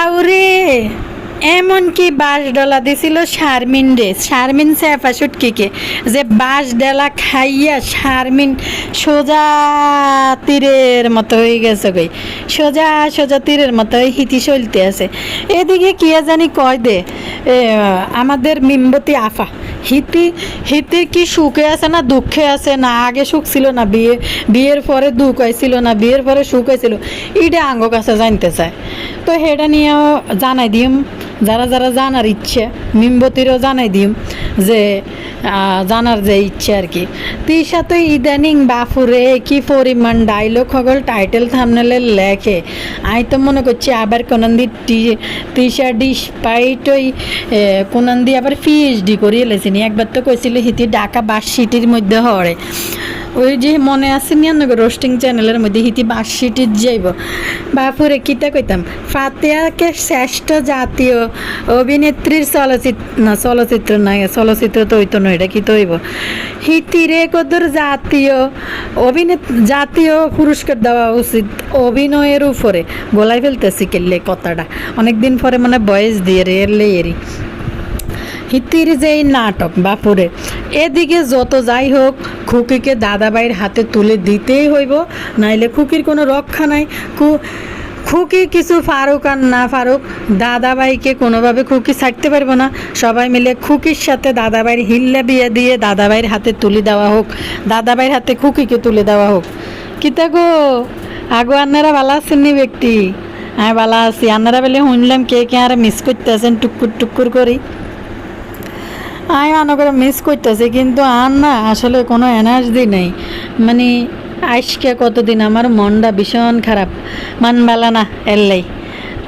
আউরে এমনকি বাঁশ ডলা দিছিল শারমিন সেফা সুটকিকে যে বাঁশ ডলা খাইয়া শারমিন সোজা তীরের মতো হয়ে গেছে গই সোজা সোজা তীরের মতো হিতি চলতে আছে। এদিকে কি জানি কয় দে আমাদের মিমবতী আফা হিতি কি সুখে আছে না দুঃখে আছে, না আগে সুখ ছিল না বিয়ের পরে দুঃখ হয়েছিল না বিয়ের পরে সুখ হয়েছিল, এটা আঙ্গ কাছে জানতে চায়। তো সেটা নিয়েও জানাই দিম, যারা যারা জানার ইচ্ছে মিমবতিরও জানাই দিম যে জানার যে ইচ্ছে আর কি। তিশা তো ইদানিং বাফুরে কি পরিমাণ ডায়লগ সকল টাইটেল থামনেলে লেখে, আমি তো মনে করছি আবার কোনন্দি তিশা ডিসপাইট ওই কোনন্দি আবার পিএইচডি করিয়ে লেছিনি। একবার তো কইছিল হিতি ঢাকা বাস সিটির মধ্যে হরে, ওই যে মনে আছে নি রোস্টিং চ্যানেলের মধ্যে হিতি বাস সিটির যাইব। বাপুরে কিতা কইতাম ফাতেয়াকে শ্রেষ্ঠ জাতীয় অভিনেত্রীর চলচ্চিত্র তো হইতো না, এটা কি তো হইব হিতিরে কদর জাতীয় পুরস্কার দেওয়া উচিত অভিনয়ের উপরে। গলায় ফেলতেছি কেলে কথাটা অনেকদিন পরে মানে বয়স দিয়ে এরি হিতির যেই নাটক বাপুরে। এদিকে যত যাই হোক খুকিকে দাদাবাইয়ের হাতে তুলে দিতেই হইব, নাইলে খুকির কোনো রক্ষা নাই। খুকি কিছু ফারুক আর না ফারুক দাদাবাইকে কোনোভাবে খুকি ছাড়তে পারবো না। সবাই মিলে খুকির সাথে দাদাবাইয়ের হিল্লা বিয়ে দিয়ে দাদাবাইয়ের হাতে তুলে দেওয়া হোক, দাদাবাইয়ের হাতে খুকিকে তুলে দেওয়া হোক। কিতা গো আগো আন্নারা ভালো আছেন নি ব্যক্তি? হ্যাঁ ভালো আছি। আন্নারা বলে শুনলাম কে কে আর মিস করতেছেন টুকুর টুকুর করি। আমি মনে করে মিস করতেছি, কিন্তু আর না আসলে কোনো এনার্জি নেই। মানে আজকে কতদিন আমার মনটা ভীষণ খারাপ, মান বালা না এলাই।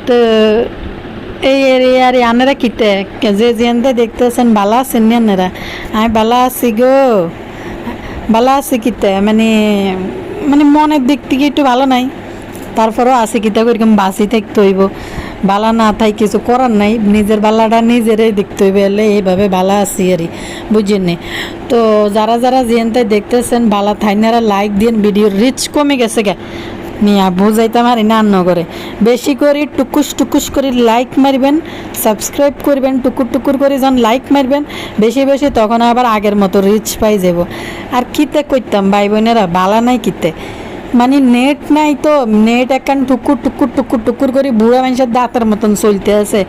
তো এই আর আনারা কিতে যে যেনতে দেখতেছেন বালা আছেন নি আনারা? আমি বালা আছি গো, বালা আছি কিতে মানে মনের দিক থেকে একটু ভালো নাই, তারপরেও আছে কিতা এরকম বাসি থাকতে হইব। বালা না থাই কিছু করার নাই, নিজের বালাটা নিজেরাই দেখতে হইবে, এলে এইভাবে বালা আছি আরই বুঝিনি। তো যারা যারা যেনটাই দেখতেছেন বালা থাইনারা লাইক দিন, ভিডিওর রিচ কমে গেছে গে মিয়া বুঝাইতে পারি না অন্য করে। বেশি করে টুকুস করে লাইক মারবেন, সাবস্ক্রাইব করবেন, টুকুর করে যখন লাইক মারবেন বেশি বেশি, তখন আবার আগের মতো রিচ পাই যাব। আর কিতে করতাম ভাই বোনেরা বালা নাই কিতে, মানে নেট নাই তো নেট একখান টুকুর করে বুড়া মানুষের দাঁতের মতন চলতে আছে।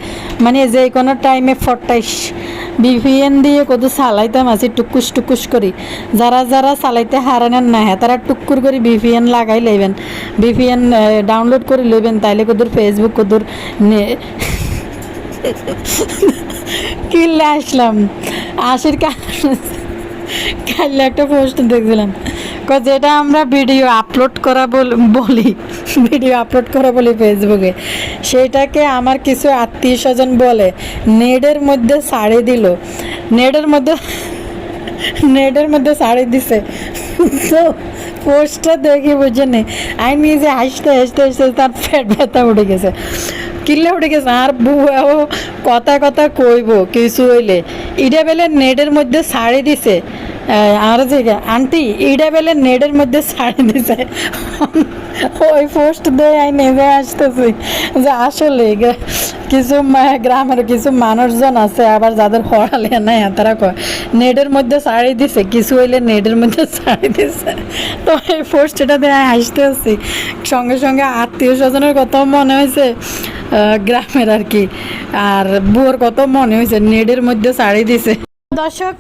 মানে যে কোনো টাইমে 28 VPN দিয়ে কত চালাইতাম আছি টুকুস করি। যারা যারা চালাইতে হারানেন না হ্যাঁ তারা টুকুর করে VPN লাগাই লইবেন, VPN ডাউনলোড করে লইবেন, তাইলে কদুর ফেসবুক কদুর কিনলে আসলাম আশির কাল একটা পোস্ট দেখছিলাম, যেটা আমরা ভিডিও আপলোড করা বলি ফেসবুকে, সেটাকে আমার কিছু আত্মীয় স্বজন বলে নেটের মধ্যে ছাড়ে দিল, নেটের মধ্যে ছাড়ে দিছে। তো পোস্টটা দেখি বুঝেনি আমি নিজে হাসতে তার পেট ব্যথা উঠে গেছে, কিল্লে উঠে গেছে। আর বুয়াও কথা কইব কিছু হইলে ইটা বেলে নেটের মধ্যে ছাড়ি দিছে। আর যে আন্টি ইটা বেলে নেটের মধ্যে ছাড়ি দিছে, ওই পোস্ট দিয়ে আমি নেমে আসতেছি যে আসলে কিছু গ্রামের কিছু মানুষজন আছে আবার যাদের পড়ালে নাই তারা কয় নেটের মধ্যে ছাড়ি দিছে, কিছু হইলে নেটের মধ্যে ছাড়ি দিছে। তো এই পোস্টটা দিয়ে হাসতে আসছি, সঙ্গে সঙ্গে আত্মীয় স্বজনের কথাও মনে হয়েছে গ্রামের আর কি, আর বুয়োর কথাও মনে হয়েছে নেটের মধ্যে ছাড়ি দিছে। দর্শক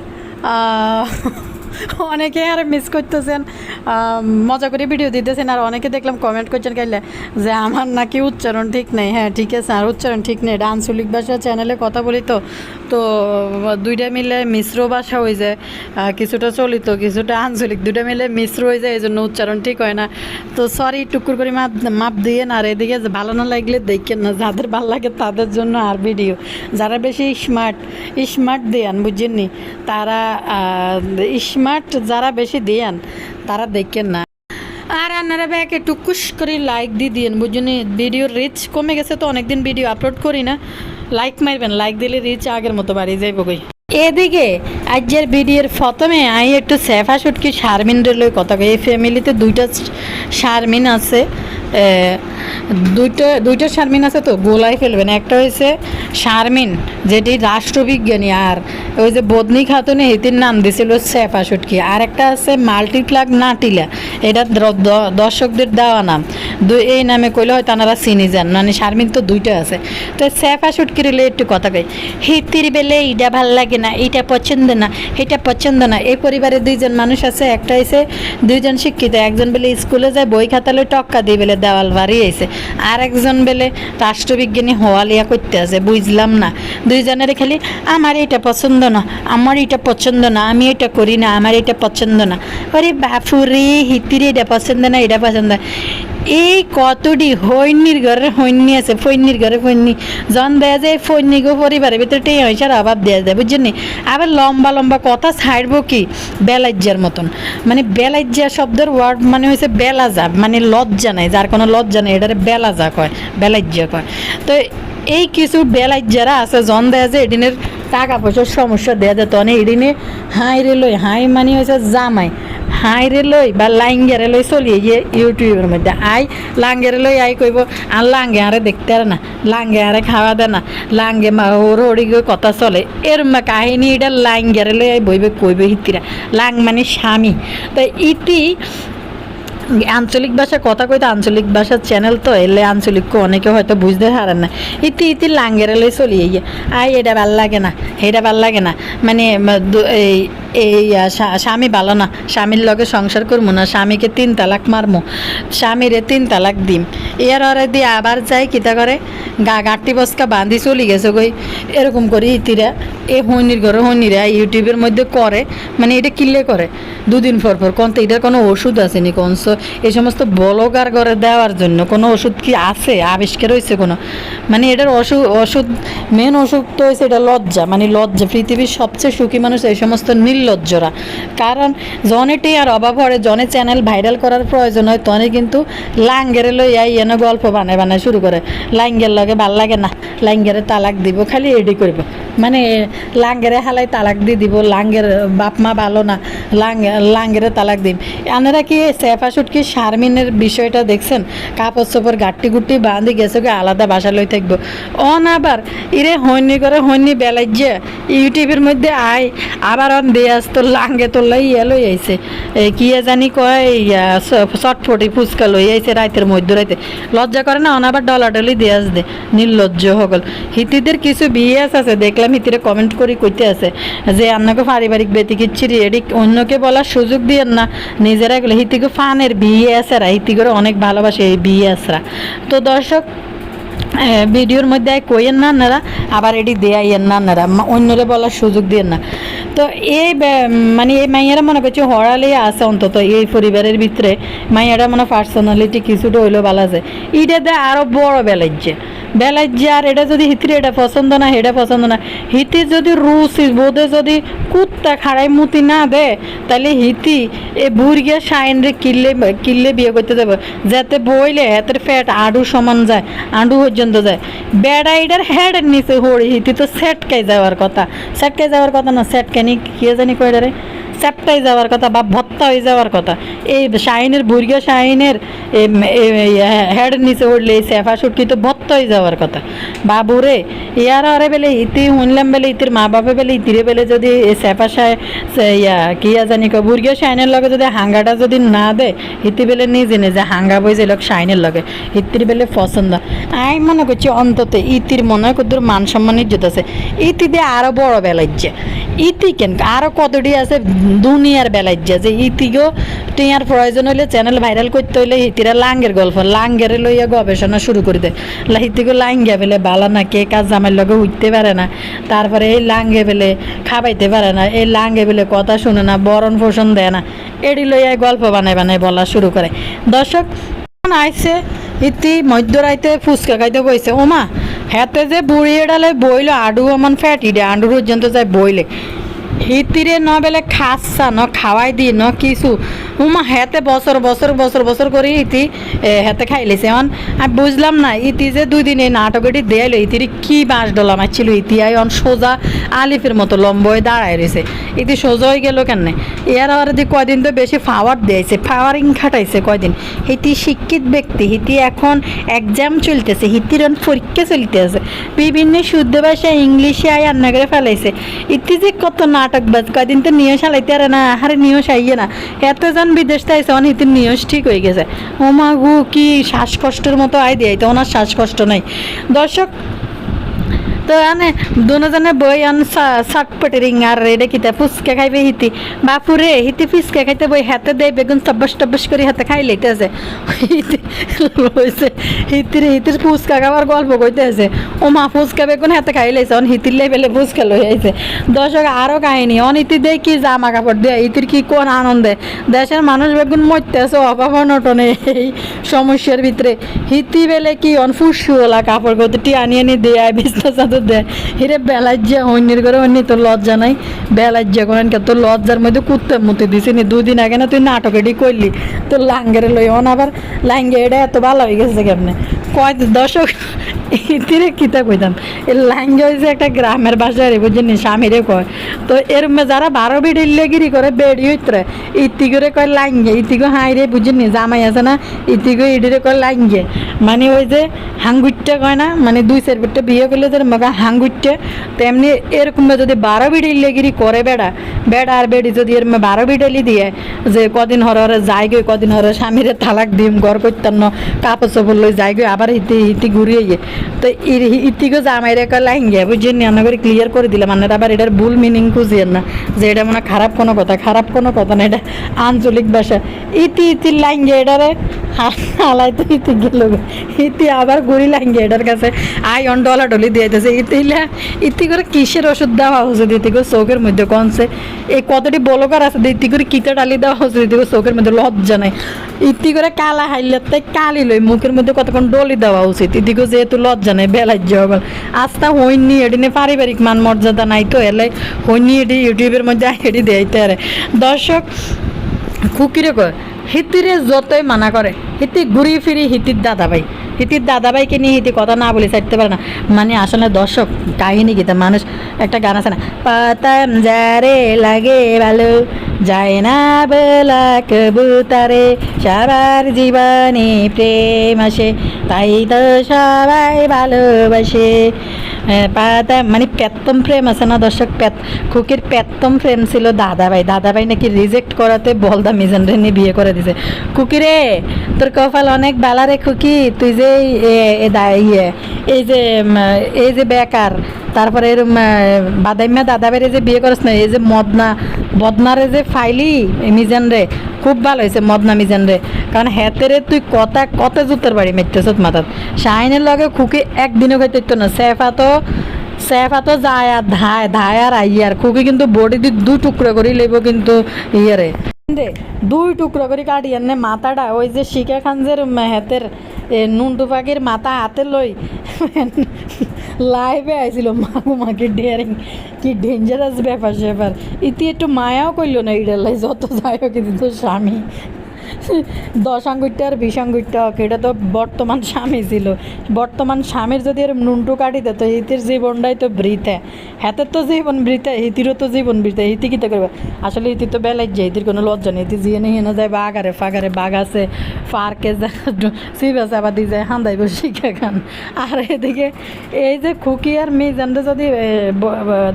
অনেকে আর মিস করতেছেন, মজা করে ভিডিও দিতেছেন, আর অনেকে দেখলাম কমেন্ট করছেন কাইলে যে আমার নাকি উচ্চারণ ঠিক নেই। হ্যাঁ ঠিক আছে, আর উচ্চারণ ঠিক নেই, এটা আঞ্চলিক ভাষা চ্যানেলে কথা বলি তো দুইটা মিলে মিশ্র ভাষা হয়ে যায়, কিছুটা চলিত কিছুটা আঞ্চলিক, দুইটা মিলে মিশ্র হয়ে যায়, এই জন্য উচ্চারণ ঠিক হয় না। তো সরি টুকুর করে মাপ দিয়ে না। আর এদিকে ভালো না লাগলে দেখেন না, যাদের ভালো লাগে তাদের জন্য আর ভিডিও, যারা বেশি স্মার্ট দেয়ান বুঝছেননি তারা যারা বেশি দেন তারা দেখেন না। আর আপনারা ব্যাকে টুকুস করে লাইক দিয়ে দিন বুঝুন, ভিডিওর রিচ কমে গেছে তো অনেকদিন ভিডিও আপলোড করি না। লাইক মারবেন, লাইক দিলে রিচ আগের মতো বাড়ি যাইব কই। এদিকে আজকের ভিডিওর প্রথমে আমি একটু সেফা সুটকি শারমিন লই কথা কই। এই ফ্যামিলিতে দুইটা শারমিন আছে, দুইটা শারমিন আছে তো গোলাই ফেলবেন। একটা হয়েছে শারমিন যেটি রাষ্ট্রবিজ্ঞানী, আর ওই যে বদনি খাতুনে এটির নাম দিয়েছিল সেফা শুটকি। আর একটা আছে মাল্টিপ্লাগ নাটিলা, এটা দর্শকদের দেওয়া নাম। এই নামে কইলে হয়তো তারা চিনি যান, মানে শারমিন তো দুইটা আছে। তো সেফা শুটকি রিলে একটু কথা কই, হিতির বেলে এইটা ভাল লাগে না, এইটা পছন্দ না, এটা পছন্দ না। এই পরিবারে দুইজন মানুষ আছে, একটা হয়েছে দুইজন শিক্ষিত, একজন বেলে স্কুলে যায় বই খাতালে টক্কা দিয়ে বেলে দেওয়াল বাড়ি আইছে, আর একজন বেলে রাষ্ট্রবিজ্ঞানী হওয়ালিয়া করতে আছে। বুঝলাম না দুইজনের খালি আমার এটা পছন্দ না, আমার এটা পছন্দ না, আমি এটা করি না, আমার এটা পছন্দ না। আরে বাপুরে, হিতির এটা পছন্দ না, এটা পছন্দ। এই কতটি হৈনির ঘরে হৈনি আছে, ফৈনির ঘরে ফৈনি জন দেয়া যায়, ফৈনি গো পরিবারের ভিতরে টেঁ পয়সার অভাব দেওয়া যায়, বুঝছেন নি? আবার লম্বা লম্বা কথা ছাড়বো কি বেলাজ্জার মতন, মানে বেলাজ্জা শব্দের ওয়ার্ড মানে হয়েছে বেলাজা, মানে লজ্জা নাই, যার কোনো লজ্জা নেই, এটারে বেলাজা কয়, বেলাজ্জা কয়। তো এই কিছু বেলাজ্জারা আছে জন দেয়া যায় এদিনের টাকা পয়সার সমস্যা দেয়া যায়, তখন এদিনে হাই রে লই, হাই মানে হয়েছে জামাই, হাই রে লই বা লাইঙ্গেরে লই চলিয়ে গিয়ে ইউটিউবের মধ্যে আই লাঙ্গেরে লই আই কইব আর লাঙ্গে আরে দেখতে আর না, লাঙ্গে আরে খাওয়া দেয় না, লাঙ্গে মা ওর ওড়ি কথা চলে এরম কাহিনী। এটা লাঙ্গেরে লই আই বইবে কইবে হিতিরা, লাং মানে স্বামী। তো ইতি আঞ্চলিক ভাষা কথা কইতে, আঞ্চলিক ভাষার চ্যানেল তো এলে আঞ্চলিক অনেকে হয়তো বুঝতে পারেন না। ইতি লাঙ্গের এলে চলিয়ে গিয়ে আই এটা ভাল লাগে না, এটা ভাল লাগে না, মানে এই এই স্বামী ভালো না, স্বামীর লগে সংসার করবো না, স্বামীকে 3 তালাক মারমো, স্বামীরে 3 তালাক দিম। এর অরে দিয়ে আবার যাই কিতা করে গাঁটি বসকা বাঁধি চলি গেছে গই, এরকম করি ইতিরা এ হইনির ঘরে হইনিরা ইউটিউবের মধ্যে করে, মানে এটা কিনলে করে 2 দিন পর পর। কোন তো এটার কোনো ওষুধ আছে নি? কোন এই সমস্ত বলগার ঘরে দেওয়ার জন্য কোনো ওষুধ কি আছে, আবিষ্কার হয়েছে কোনো? মানে এটার ওষুধ মেন ওষুধ তো হয়েছে এটা লজ্জা, মানে লজ্জা। পৃথিবীর সবচেয়ে সুখী মানুষ এই সমস্ত নির্লজ্জরা, কারণ জনেটি আর অভাব হরে, জনে চ্যানেল ভাইরাল করার প্রয়োজন হয়, তনে কিন্তু লাঙ্গেরে লই আই এনে গল্প বানায় শুরু করে, লাঙ্গের লগে ভাল লাগে না, লাঙ্গেরে তালাক দিব, খালি এডি করবো, মানে লাঙ্গেরে হালাই তালাক দিয়ে দিব, লাঙ্গের বাপ মা ভালো না, লাঙ্গেরে তালাক দিন। আপনারা কি সেফা শুটকি শারমিনের বিষয়টা দেখছেন? কাপড় চোপড় গাট্টি গুট্টি বাঁধি গেছে কি আলাদা বাসা লই থাকবো অন, আবার ইরে হইনি করে হইনি বেলাই যে ইউটিউবের মধ্যে আয় আবার অন দিয়ে আসতো লাঙ্গে তোলাই লই আইছে, কি জানি কয় চটফটি ফুচকা লই আইছে রাইতের মধ্য রাইতে, লজ্জা করে না? অন আবার ডলাডলি দিয়ে আস দে, নির্লজ্জ হগল। হিতিদের কিছু বিএস আছে দেখলাম, হিতিরে কমেন্ট করি কইতে আছে যে আপনাকে পারিবারিক ব্যতিকিচ্ছিরি, এটি অন্যকে বলার সুযোগ দিয়েন না, নিজেরা গেলে হিতিকে ফানের বিএসরা, হিতিকে অনেক ভালোবাসে এই বিএসরা। তো দর্শক ভিডিওর মধ্যে কইয়েন না আপনারা, আবার এটি দেয়াইয়েন না আপনারা, অন্যরে বলার সুযোগ দিয়েন না। তো এই মানে এই মাইয়ারা মনে করছি হরালেই আছে, অন্তত এই পরিবারের ভিতরে মাইয়ারা মনে পার্সোনালিটি কিছুটা হইলেও ভালো আছে, এটা দেয় আরও বড় বেলাজ্জে। আর এটা যদি হিতির এটা পছন্দ না, এটা পছন্দ না, হিতি যদি রুচি বোধে যদি কুত্তা খাড়াই মুতি না দে, তাহলে হিতি এ বুড়িয়া শাইন রে কিল্লে বিয়ে করতে দেবে, যাতে বইলে হাতের ফ্যাট আডু সমান যায়, আডু পর্যন্ত যায়। বেড়া এটার হেডের নিচে হড়ি, হিতি তো সেটকাই যাওয়ার কথা না, সেটকানি কে জানি কয়ডারে চ্যাপটাই যাওয়ার কথা বা ভত্তা হয়ে যাওয়ার কথা। এই শাহিনের বুর্গিয়া শাহিনের হেড নিচে উঠলে এই সেফা শুটকি তো ভত্তা হয়ে যাওয়ার কথা। বাবুরে ইয়ার আরে বেলে ইতি শুনলাম বেলে ইতির মা বাপে বেলে ইতিরে বেলে যদি এই সেফা কিয়া জানি কয় বুর্গিয়া শাহিনের লগে যদি হাঙ্গাটা যদি না দে, ইতি বেলে নিজে নিজে হাঙ্গা বই যে লোক শাহিনের লগে ইতির বেলে পছন্দ। আমি মনে করছি অন্তত ইতির মনে হয় কত মান সম্মান ইজ্জত আছে, ইতি দিয়ে আরো বড় বেলাইছে। ইতি কেন আরো কতটি আছে দুনিয়ার বেলাইছে, যে ইতিকেও টিয়ার প্রয়োজন হইলে চ্যানেল ভাইরাল করতে হইলে হিতিরা লাঙ্গের গল্প লাঙ্গেরে লইয়া গবেষণা শুরু করে দেয়। হিতিকে লাঙ্গিয়া বেলে বালা না, কে কাজ জামাইয়ের লগে উঠতে পারে না, তারপরে এই লাঙ্গে বেলে খাবাইতে পারে না, এই লাঙ্গে বেলে কথা শুনে না, বরণ পোষণ দেয় না, এডি লইয়া গল্প বানায় বলা শুরু করে। দর্শক আইসে ইতি মধ্যরাইতে ফুচকা খাইতে বইছে, ওমা হাতে যে বুড়িয়ে ডালে বইলো আডু আমার ফ্যাটি দে আডু পর্যন্ত যায় বইলে, হিতিরে ন বেলে খাসা ন খাওয়াই দি ন কিছু উমা হেতে বছর বছর বছর বছর করে ইতি হেতে খাইলেছে এখন আমি বুঝলাম না ইতি যে 2 দিন এই নাটকটি দেয়ালো ইতির কি বাঁশ ডলা মারছিল ইতি আই অন সোজা আলিফের মতো লম্বা হয়ে দাঁড়ায় রয়েছে ইতি সোজা হয়ে গেল কেন এর আর যে কয়দিন তো বেশি ফাওয়ার দিয়েছে ফাওয়ারিং খাটাইছে কয়দিন হিতি শিক্ষিত ব্যক্তি হিতি এখন এক্সাম চলতেছে হিতির পরীক্ষা চলতেছে বিভিন্ন শুদ্ধ ভাষা ইংলিশে আই রান্না করে ফেলাইছে ইতি যে কত নাটক বাজ কয়দিন তো নিয়ে চালাইতে আর না আহারে নিয়ে আইয়ে না এতজন বিদেশ তাইছে অন হিতির নিয়স ঠিক হয়ে গেছে ওমা গু কি শ্বাসকষ্টের মতো আই দিয়ে তো ওনার শ্বাসকষ্ট নাই দর্শক তো আনে দুজনে বই আন চটপটি রিং আর রেডে কিতা ফুচকা খাইবে হিতি বাপুরে হিতি ফুচকা খাইতে বই হাতে দেয় বেগুন টব্বাস টব্বাস করে হাতে খাই লেটেছে হিতি লইছে হিতির ফুচকা খাবার গল্প কইতে আছে ও মা ফুচকা বেগুন হাতে খাই লাইছে অন হিতির লেভেলে ফুচকা লই আইছে দর্শক আরও কাহিনী অন ইতি দেয় কি জামা কাপড় দেয় ইতির কি কোন আনন্দে দেশের মানুষ বেগুন মরতে আছে অভাব অনটনে এই সমস্যার ভিতরে হিতি বেলে কি অন ফুসুওলা কাপড় কতটি আনি দেয় বিছনা দেয় হিরে বেলাজ্জা অন্যের করে অন্য তোর লজ্জা নাই বেলাজ্জা করেন কে তোর লজ্জার মধ্যে কুত্তে মুতে দিছি নি 2 দিন আগে না তুই নাটক এটি করলি তোর লাঙ্গেরে লই অন আবার লাঙ্গে এটা এত ভালো হয়ে গেছে কেমনে কয় দর্শক ইতিরে কিতা কইতাম এই লাঙ্গে হয়েছে একটা গ্রামের বাসায় রে বুঝছেন স্বামীরে কয় তো এর যারা 12 বিড়িলে গিরি করে বেড়ি হইতরে ইতি করে কয় লাঙ্গে ইতিগো হাই রে বুঝছেন জামাই আছে না ইতিগো ইডিরে কয় লাঙ্গে মানে ওই যে হাঙ্গুইটটা কয় না মানে 2-4 বিটটা বিয়ে করলে যে মগা হাঙ্গুইটটা তেমনি এরকম যদি 12 বিড়িলে গিরি করে বেড়া আর বেড়ি যদি এর 12 বিড়ালি দিয়ে যে কদিন হরে যাই গই কদিন হরে স্বামীরে তালাক দিম ঘর করতাম না কাপড় চোপড় লই যাই গই আবার ইতি ঘুরিয়ে তো ইতিগো জামাইরে কয় লাইঙ্গে বুঝছেন না করে ক্লিয়ার করে দিলাম মানে আবার এটার ভুল মিনিং খুঁজিয়েন না যে এটা মনে খারাপ কোনো কথা না এটা আঞ্চলিক ভাষা ইতি লাইঙ্গে এটারে হালাই তো ইতি গেল ইতি আবার ঘুরি লাইঙ্গে এটার কাছে $1 দিয়েছে ইতি করে কিসের ওষুধ দেওয়া উচিত ইতিগো চোখের মধ্যে কনছে এই কতটি বলকার আছে ইতি করে কিতা ডালি দেওয়া উচিত ইতিগো চোখের মধ্যে লজ্জা নাই ইতি করে কালা হাইলে তাই কালি লই মুখের মধ্যে কতক্ষণ ডলি দেওয়া উচিত ইতিগো যেহেতু লজ্জা নেই বেলাজ্য হবেন আস্তা হইনি এডিনে পারিবারিক মান মর্যাদা নাই তো এলাই হইনি এটি ইউটিউবের মধ্যে এটি দেয়তে আরে দর্শক খুকিরে কয় হিতিরে যতই মানা করে হিতি ঘুরি ফিরি হিতির দাদাভাইকে নিয়ে হিতি কথা না বলে ছাড়তে পারে না মানে আসলে দর্শক কাহিনী গীতা মানুষ একটা গান আছে না পাতাম যারে লাগে ভালো যায় না বেলা কবুতারে সবার জীবনে প্রেম আসে তাই তো সবাই ভালোবাসে পাতা মানে পেত্তম প্রেম আছে না দর্শক খুকির পেত্তম প্রেম ছিল দাদাভাই নাকি রিজেক্ট করাতে বলদা মিজানরে নিয়ে বিয়ে করে দিছে খুকিরে তোর কপাল অনেক বালা রে খুকি তুই যে এই যে বেকার তারপরে বাদাইমা দাদাভাইরে যে বিয়ে করিস না এই যে বদনারে যে ফাইলি মিজান রে খুব ভালো হয়েছে মদনা মিজান রে কারণ হেতেরে তুই কত জুতের বাড়ি মেরতেছ মাথাত শাহিনের লগে খুকি একদিনও খাইতে না সেফা তো যায় আর ধায় আর আইয়ার খুকি কিন্তু বডি দিয়ে 2 টুকরো করে লেব কিন্তু ইয়ে 2 টুকরো করে কাটি এনে মাথাটা ওই যে শিকা খানজের হেতের নুনটু পাখির মাথা হাতে লই লাইভে আইছিল মাকে ডেয়ারিং কি ডেঞ্জারাস ব্যাপার ইতি একটু মায়াও করলো না এটা লাই যত যাই হোক কিন্তু স্বামী 10 আঙ্গুরটা আর 20 আঙ্গুরটা এটা তো বর্তমান স্বামী ছিল বর্তমান স্বামীর যদি এর নুনটু কাটি দিত ইতির জীবনটাই তো বৃথা হাতের তো জীবন বৃথা ইতিরও তো জীবন বৃথা ইতি কিতে করবে আসলে ইতি তো বেলায় যায় ইতির কোনো লজ্জা নেই ইতি জিয়ে নিয়ে না যায় ফাগারে বাঘ আছে পার্কে সিবা চাপা দিয়ে যায় হান্দাইব শিখা খান আর এদিকে এই যে খুকি আর মিজানরে যদি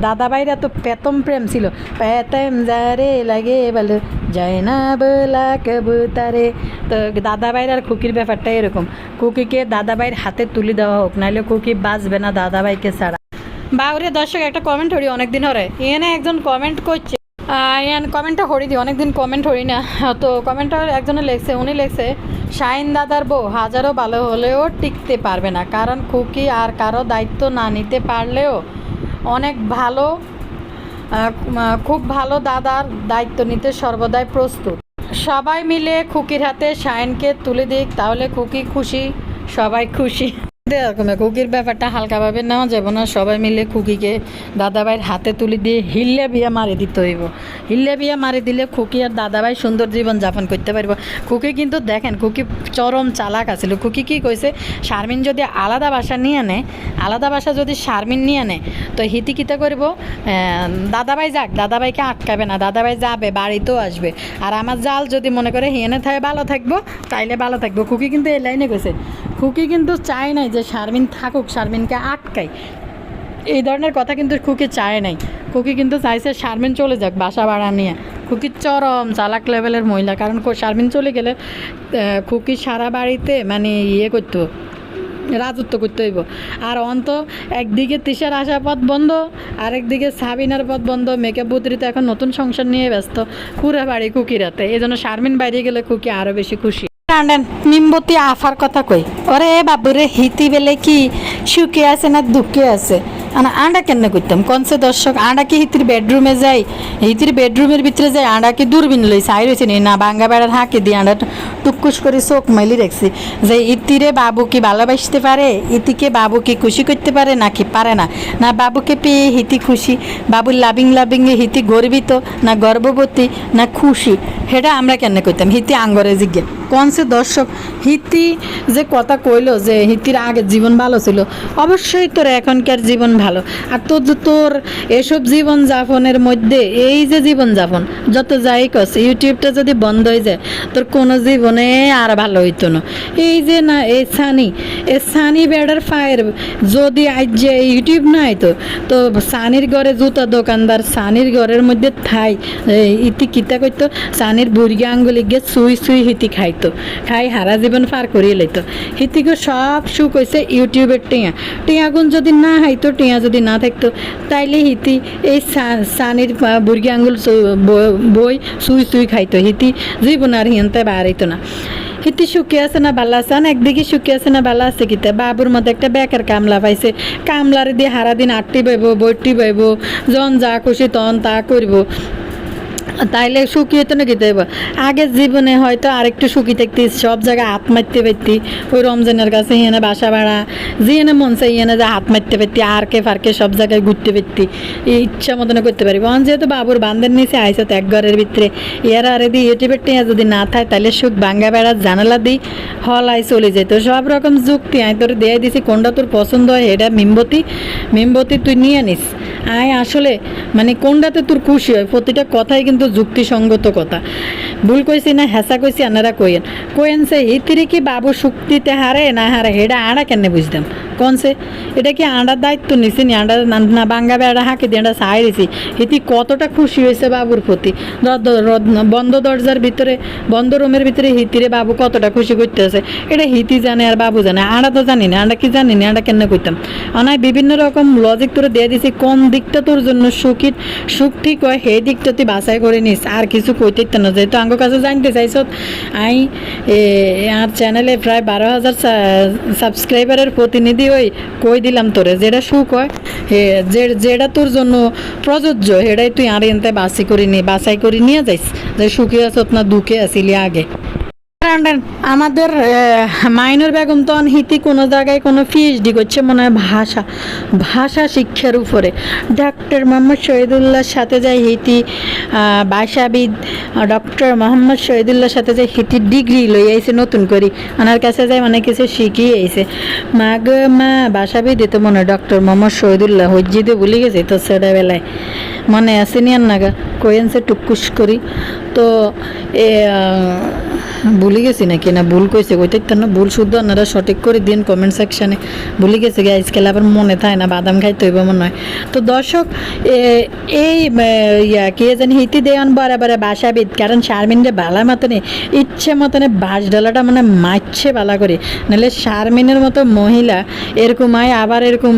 দাদাভাইরা তো পেতম প্রেম ছিল পেতম যারে লাগে বলে যায় না বলা কবুতারে তো দাদাভাইর আর খুকির ব্যাপারটা এরকম খুকিকে দাদাভাইয়ের হাতে তুলে দেওয়া হোক নাহলে খুকি বাঁচবে না দাদাভাইকে ছাড়া বাউরে দর্শক একটা কমেন্ট হরি অনেকদিন হরে এখানে একজন কমেন্ট করছে কমেন্টটা হরি দি অনেকদিন কমেন্ট হরি না তো কমেন্টটা একজনে লেখছে উনি লেখছে শাহিন দাদার বউ হাজারো ভালো হলেও টিকতে পারবে না কারণ খুকি আর কারো দায়িত্ব না নিতে পারলেও অনেক ভালো খুব ভালো দাদার দায়িত্ব নিতে সর্বদাই প্রস্তুত সবাই মিলে খুকির হাতে শাহিনকে তুলে দিক তাহলে খুকি খুশি সবাই খুশি এরকম খুকির ব্যাপারটা হালকাভাবে নেওয়া যাবে না, সবাই মিলে খুকিকে দাদাভাইয়ের হাতে তুলে দিয়ে হিল্লে বিয়া মারি দিতে হইব। হিল্লে বিয়া মারি দিলে খুকি আর দাদাভাই সুন্দর জীবন যাপন করতে পারবো। খুকি কিন্তু দেখেন খুকি চরম চালাক আছিল। খুকি কী কইছে, শারমিন যদি আলাদা বাসা নিয়ে নেয়, আলাদা বাসা যদি শারমিন নিয়ে নেয় তো হিতি কিতা করবো, দাদাভাই যাক, দাদাভাইকে আটকাবে না, দাদাভাই যাবে বাড়িতেও আসবে, আর আমার জাল যদি মনে করে হিয়েনে থাকে ভালো থাকবো তাইলে ভালো থাকবো। খুকি কিন্তু এই লাইনে গেছে, খুকি কিন্তু চায় নাই যে শারমিন থাকুক, শারমিনকে আটকাই, এই ধরনের কথা কিন্তু খুকি চায় নাই। খুকি কিন্তু চাইছে শারমিন চলে যাক বাসা ভাড়া নিয়ে। খুকি চরম চালাক লেভেলের মহিলা, কারণ শারমিন চলে গেলে খুকি সারা বাড়িতে মানে ইয়ে করতো, রাজত্ব করতে হইব। আর অন্ত একদিকে তিশার আসার পথ বন্ধ, আরেকদিকে সাবিনার পথ বন্ধ। মেকআপ বুতরি তো এখন নতুন সংসার নিয়ে ব্যস্ত, পুরা বাড়ি কুকিরাতে। এই জন্য শারমিন বাইরে গেলে খুকি আরও বেশি খুশি। কান্ডেন মিমবতী আফার কথা কই, ওরে বাবুরে হিতি বেলে কি সুখে আছে না দুঃখে আছে, আন্ডা কেন করতাম কনসে দর্শক। আন্ডা কি হিতির বেডরুমে যাই, হিতির বেডরুমের ভিতরে যাই, আন্ডা কি দূরবীন লই সাই রয়েছে নি না, বাঙ্গা বেড়ার হাঁকে দিয়ে আন্ডা টুকুস করে চোখ মাইলি রাখছি যে ইতিরে বাবু কি ভালোবাসতে পারে, ইতিকে বাবু কি খুশি করতে পারে নাকি পারে না, না বাবুকে পেয়ে হিতি খুশি, বাবুর লাভিং লাভিংয়ে হিতি গর্বিত না গর্ভবতী না খুশি, সেটা আমরা কেন করতাম। হিতি আঙ্গরে জিজ্ঞে কনসে দর্শক। হিতি যে কথা কইলো যে হিতির আগের জীবন ভালো ছিল, অবশ্যই তোর এখনকার জীবন ভালো। আর তোর এসব জীবন যাপনের মধ্যে এই যে জীবন যাপন যত যাই কস, ইউটিউবটা যদি বন্ধ হয়ে যায় তোর কোনো জীবনে আর ভালো হইতো না। এই যে না এই সানি বেড়ার ফায়ের যদি আজ যে ইউটিউব না হইতো তো সানির ঘরে জুতা দোকানদার সানির ঘরের মধ্যে থাই ইতি কিতা করতো, সানির বুড়িয়া আঙ্গুলি গিয়ে সুই হিতি খাইতো, খাই হারা জীবন পার করিয়ে লইতো। হিতিকে সব সুখ হয়েছে ইউটিউবের টিয়াগুন যদি না হাইতো, টিয়া যদি না থাকতো তাইলে হিতি এই সানির বুড়ি আঙ্গুল বই সুই খাইতো, হিতি জীবন আর হিয়ন্তে বার হইতো না। হিতি সুখে আছে না ভালো আছে, একদিকে সুখে আছে না ভালো আছে কিতা, বাবুর মধ্যে একটা বেকার কামলা পাইছে, কামলার দিয়ে হারা দিন আটটি পাইব বইটি পাইব, যখন যা খুশি তখন তা করব, তাইলে সুখী হতো না কিতে। আগের জীবনে হয়তো আরেকটু সুখী থাকতি, সব জায়গায় হাত মারতে পারতি, ওই রমজানের কাছে হিয়ানে বাসা ভাড়া জিয়ানে মন চাই হিয়ানে যা হাত মারতে পারতি, আরকে ফারকে সব জায়গায় ঘুরতে পারতি, ইচ্ছা মতন করতে পারবি। অন যেহেতু বাবুর বান্ধের নিচে আইসো তো এক ঘরের ভিতরে, এর আরে দিয়ে ইউটিউবের টিয়া যদি না থাকে তাহলে সুখ ভাঙ্গা বেড়ার জানালা দিই হলাই চলে যেত। সব রকম যুক্তি আয় তোর দিয়ে দিছি, কোনটা তোর পছন্দ হয় এটা মিমবতী তুই নিয়ে নিস। আয় আসলে মানে কোনটাতে তোর খুশি হয়, প্রতিটা কথাই কিন্তু যুক্তিসঙ্গত কথা। ভুল কইছি না হেসা কইছি আপনারা কোয়েন সে ইতিরে কি বাবু শক্তিতে হারে না হারে এটা আড়া কেন বুঝতাম কনসে, এটা কি আন্ডার দায়িত্ব নিছি নি, আন্ডার না বাঙ্গা বেড়া হাঁকে দিয়ে আন্ডা সাই দিছি। হিতি কতটা খুশি হয়েছে বাবুর প্রতি, বন্ধ দরজার ভিতরে বন্ধ রুমের ভিতরে হিতিরে বাবু কতটা খুশি করতেছে এটা হিতি জানে আর বাবু জানে, আন্ডা তো জানি না, আন্ডা কি জানি না, আন্ডা কেন করতাম। অনায় বিভিন্ন রকম লজিক তোরে দিয়ে দিছি, কোন দিকটা তোর জন্য সুখ ঠিক হয় সেই দিকটা তুই বাছাই করে নিস, আর কিছু কইতে না। যেহেতু আঙ্গ কাছে জানতে চাইছ, আই আর চ্যানেলে প্রায় 12,000 সাবস্ক্রাইবারের প্রতিনিধি হই কই দিলাম তোরে যেটা সুখ হয় যেটা তোর জন্য প্রযোজ্য সেটাই তুই আর এনতে বাছাই করে নিয়ে যাইস, যে সুখে আছ না দুঃখে আসিলি আগে। আমাদের মাইনুর বেগম তো হিতি কোনো জায়গায় কোনো পিএইচডি করছে মনে হয় ভাষা শিক্ষার উপরে। ডক্টর মোহাম্মদ শহীদুল্লাহর সাথে যায় হিতি ভাষাবিদ, ডক্টর মোহাম্মদ শহীদুল্লাহর সাথে যায় হিতি ডিগ্রি লই আইছে নতুন করি, ওনার কাছে যায় অনেক কিছু শিখিয়ে আইছে। মা গো মা ভাষাবিদ তো মনে হয় ডক্টর মোহাম্মদ শহীদুল্লাহ হজ্জিদে ভুলে গেছে তো ছোটোবেলায় মনে আছে নিয়ার নাগা কয়েনসে টুকুস করি তো ভুলে গেছি নাকি না ভুল কইছে কইতে না, ভুল শুদ্ধ আপনারা সঠিক করে দিন কমেন্ট সেকশানে। ভুলে গেছে গে আজকাল আবার মনে থাকে না, বাদাম খাইতে হইব মনে হয়। তো দর্শক এই কে জানি হিতি দেওয়ান বারে বাসাবিদ, কারণ শারমিনের বালা মতনে ইচ্ছে মতনে বাস ডালাটা মানে মারছে বালা করে, নাহলে শারমিনের মতো মহিলা এরকম আয় আবার এরকম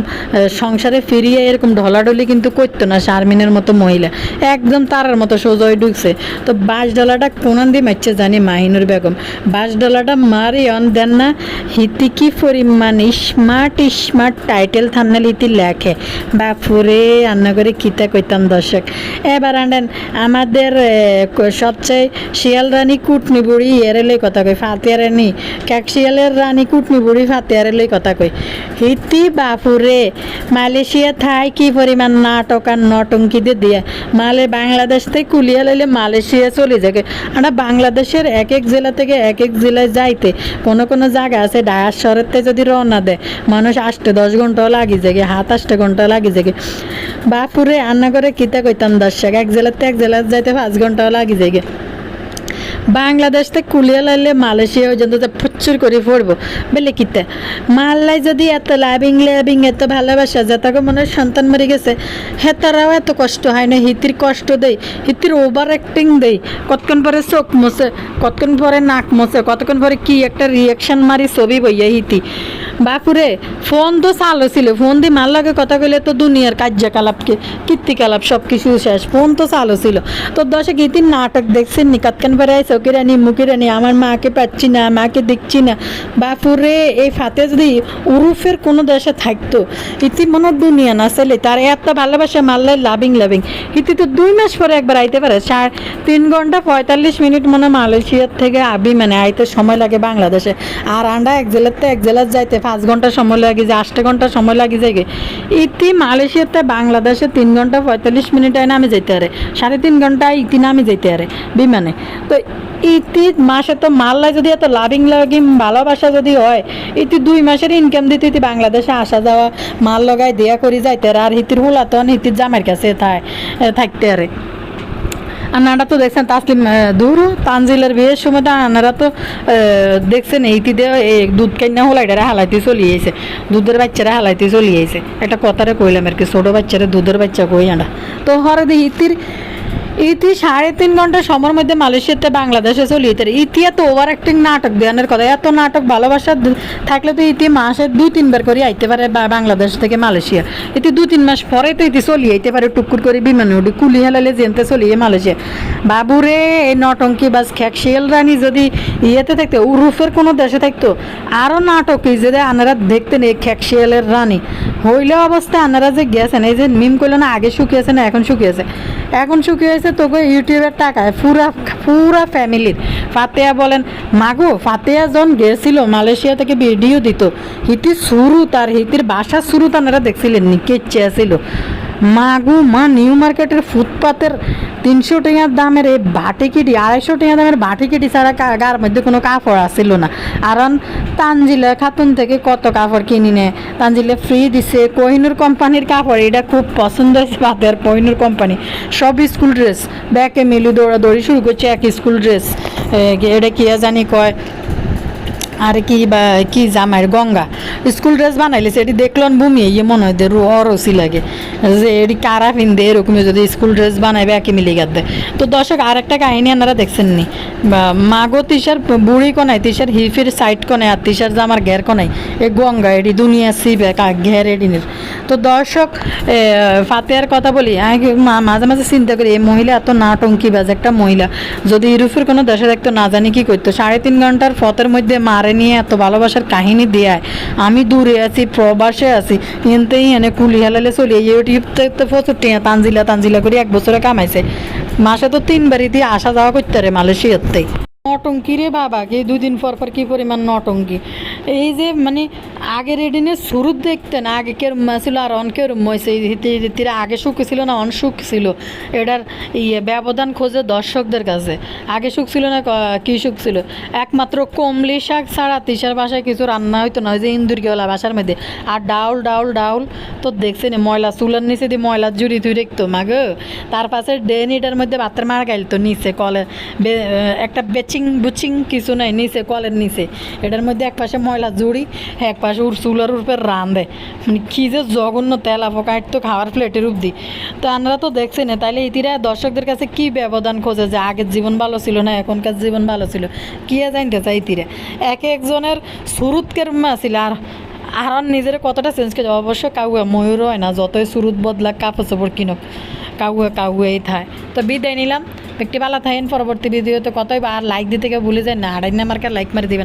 সংসারে ফিরিয়ে এরকম ঢলাঢলি কিন্তু করতো না। শারমিনের মতো মহিলা একদম তারার মতো সোজা ঢুকছে, তো $22 কোনান দি মারছে জানি মাহিনুর বেগম $22 মারি অন দেন না হিতি কি পরিমাণ স্মার্ট টাইটেল থামনেল ইতি লেখে বাপুরে রান্না করে কিতা কইতাম দর্শক এবার আনেন আমাদের সবচেয়ে শিয়াল রানী কুটনি বুড়ি এরেলে কথা কই ফাতিয়া রানী কাক শিয়ালের রানী কুটনি বুড়ি ফাতিয়ারেলে কথা কই হিতি বাপুরে মালয়েশিয়া থাই কি পরিমাণ নাটক আর নটঙ্কি দিয়ে মালে বাংলাদেশ থেকে কুলিয়া লাইলে মালয়েশিয়া চলে যাবে আমরা বাংলাদেশের এক এক জেলা থেকে এক এক জেলায় যাইতে কোনো জায়গা আছে ডায়ার শহরেতে যদি রওনা দেয় মানুষ 8-10 ঘন্টাও লাগি যায় 7-8 ঘন্টা লাগি যায় বাপুরে রান্না করে কিতা কইতাম দর্শক এক জেলাতে এক জেলা যাইতে 5 ঘন্টাও লাগি যায় বাংলাদেশ থেকে কুলিয়া লাইলে মালয়েশিয়া পর্যন্ত প্রচুর করে পড়বো বলে কিতে মাল্লাই যদি এত ল্যাবিং এত ভালোবাসা যে তাকে মনে হয় সন্তান মরে গেছে হেতারাও এত কষ্ট হয় না হিতির কষ্ট দেয় হিতির ওভার অ্যাক্টিং দেয় কতক্ষণ পরে চোখ মোছে কতক্ষণ পরে নাক মোছে কতক্ষণ পরে কি একটা রিয়াকশন মারি ছবি বইয়া হিতি বাপুরে ফোন তো চালু ছিল ফোন দিয়ে মার লাগে কথা কইলে তো দুনিয়ার কার্যকলাপকে কীর্তিকলাপ সব কিছু শেষ ফোন তো চালু ছিল তো দর্শক ইতির নাটক দেখছেন নি কতক্ষণ পরে চৌকিরানি মুখিরানি আমার মাকে পাচ্ছি না মাকে দেখছি না বাপুরে এই ফাতে যদি উরুফের কোনো দেশে থাকতো ইতি মনে দুনিয়া না চলে তার এত ভালোবাসা মারলে লাভিং ইতি তো 2 মাস পরে একবার আইতে পারে 3 ঘন্টা 45 মিনিট মনে মালয়েশিয়ার থেকে মানে আইতে সময় লাগে বাংলাদেশে আর আন্ডা এক জেলাতে এক জেলার যাইতে 5 ঘন্টা সময় লাগে যে 8 ঘন্টা সময় লাগে যায় ইতি মালয়েশিয়াতে বাংলাদেশে 3 ঘন্টা 45 মিনিট আইনা আমি যাইতে পারে 3.5 ঘন্টা ইতি না আমি যাইতে পারে বিমানে তো ইতি মাসে তো মাল্লা যদি এত লাভিং ভালোবাসা যদি হয় ইতি 2 মাসের ইনকাম দিতে ইতি বাংলাদেশে আসা যাওয়া মাল লগায় দেয়া করি যাইতে আর হিতির হুলাতন হিতির জামাইয়ের কাছে থাকতে আরে আনারা তো দেখছেন তাসলিম দূরও তানজিলের বিয়ের সময় তো আনারা তো দেখছেন এইটি দিয়ে দুধ কান্না হলাইটারে হালাইতে চলিয়েছে দুধের বাচ্চারা হালাইতে চলিয়েছে একটা কথারে কইলাম আর কি ছোটো বাচ্চারা দুধের বাচ্চা কই আনা তো হরে দিয়ে ইতি 3.5 ঘন্টা সময়ের মধ্যে মালয়েশিয়াতে বাংলাদেশে চলে যেতে ইতি এত ওভার অ্যাক্টিং নাটক দেওয়ানোর কথা এত নাটক ভালোবাসা থাকলে তো ইতি মাসে 2-3 বার করে আইতে পারে বাংলাদেশ থেকে মালয়েশিয়া ইতি 2-3 মাস পরে তো ইতি চলিয়ে আইতে পারে টুকুর করে বিমানে উঠে কুলি হেলালে জেনতে চলিয়ে মালয়েশিয়া বাবুরে এই নটঙ্কি বাস খ্যাকশিয়াল রানী যদি ইয়েতে থাকতো উরুফের কোনো দেশে থাকতো আরও নাটকই যদি আনারা দেখতেন এই খ্যাকশিয়ালের রানী হইলে অবস্থা আনারা যে গেছেন এই যে মিম করলো না আগে শুকিয়েছে না এখন শুকিয়েছে তোকে ইউটিউবের টাকায় পুরা ফ্যামিলির ফাতেয়া বলেন মাগো ফাতেয়া জন গেছিল মালয়েশিয়া থেকে ভিডিও দিত হিতির শুরু তার হিতির বাসার শুরু তারা দেখছিলেন নি কেচে ছিল মাগু মা নিউ মার্কেটের ফুটপাতের 300 টাকার দামের এই বাটিকিটি 250 টাকা দামের বাটিকিটি ছাড়া গার মধ্যে কোনো কাপড় আসছিল না কারণ তানজিলা খাতুন থেকে কত কাপড় কিনি নে তানজিলা ফ্রি দিছে কোহিনুর কোম্পানির কাপড় এটা খুব পছন্দ হয়েছে বাদের কোহিনুর কোম্পানি সব স্কুল ড্রেস ব্যাকে মিলি দৌড়াদৌড়ি শুরু করছে এক স্কুল ড্রেস এটা কি জানি কয় আর কি জামাইয়ের গঙ্গা স্কুল ড্রেস বানাইলে সেটি দেখলন ভূমি ইয়ে মনে হয় অরসি লাগে যে এটি কারা পিনদে এরকমই যদি স্কুল ড্রেস বানাইবে একই মিলে গাদ দেয় তো দর্শক আর একটা কাহিনী আপনারা দেখছেন নি মাগো তিসার বুড়ি কনাই তিসার হিফির সাইড কনাই আর তিসার জামার ঘের কনাই এ গঙ্গা এটি দুনিয়া সিবে ঘের এডিনের তো দর্শক ফাতেহার কথা বলি মাঝে মাঝে চিন্তা করি এই মহিলা এত নাটঙ্কি বাজ একটা মহিলা যদি ইউরোপের কোনো দেশে দেখতো না জানি কি করতো 3.5 ঘন্টার ফতের মধ্যে মারে নিয়ে এত ভালোবাসার কাহিনী দেয় আমি দূরে আছি প্রবাসে আছি এনতেই এনে কুলি হেলালে চলি ইউটিউব তো প্রচুর টিয়া তানজিলা করে 1 বছরে কামাইছে মাসে তো 3 বারই দিয়ে আসা যাওয়া করতে পারে মালয়েশিয়াতেই নটঙ্কি রে বাবা কি 2 দিন পর কি পরিমাণ নটঙ্কি এই যে মানে আগের এডিনের শুরু দেখতেন আগে কেরম ছিল আর অনকেরম হয়েছে রীতির আগে সুখ ছিল না অনসুখ ছিল এটার ব্যবধান খোঁজে দর্শকদের কাছে আগে সুখ ছিল না কি সুখ ছিল একমাত্র কমলি শাক ছাড়া তিসার বাসায় কিছু রান্না হইতো না ওই যে ইন্দুরকেওয়ালা বাসার মধ্যে আর ডাউল তো দেখছেন ময়লা চুলার নিচে দিয়ে ময়লা জুড়ি তুই দেখতো মাগো তার পাশে ডেনিটার মধ্যে বাতের মার গাইলতো নিচে কলে একটা বুচিং কিছু নাই নিচে কলের নিচে এটার মধ্যে এক পাশে ময়লা জুড়ি এক পাশে চুলার উপরে রান্ধে মানে কী যে জঘন্য তেলা পোকা তো খাওয়ার প্লেটের উপদি তো আমরা তো দেখছি না তাইলে ইতিরা দর্শকদের কাছে কি ব্যবধান খোঁজে যে আগের জীবন ভালো ছিল না এখনকার জীবন ভালো ছিল কি জানতে চাই ইতিরা এক একজনের শুরুত কেরম ছিল আর নিজের কতটা চেঞ্জ করে অবশ্য কাউয়া ময়ূরও হয় না যতই শুরুত বদলা কাপড় চোপড় কিনক কাউয়ে থায় তো বিদায় নিলাম ব্যক্তি ভালো থাকেন, পরবর্তী ভিডিওতে কতই বা আর লাইক দিতে কেউ ভুলে যায় না, হারাই না মার্কার লাইক মারি দিবেন।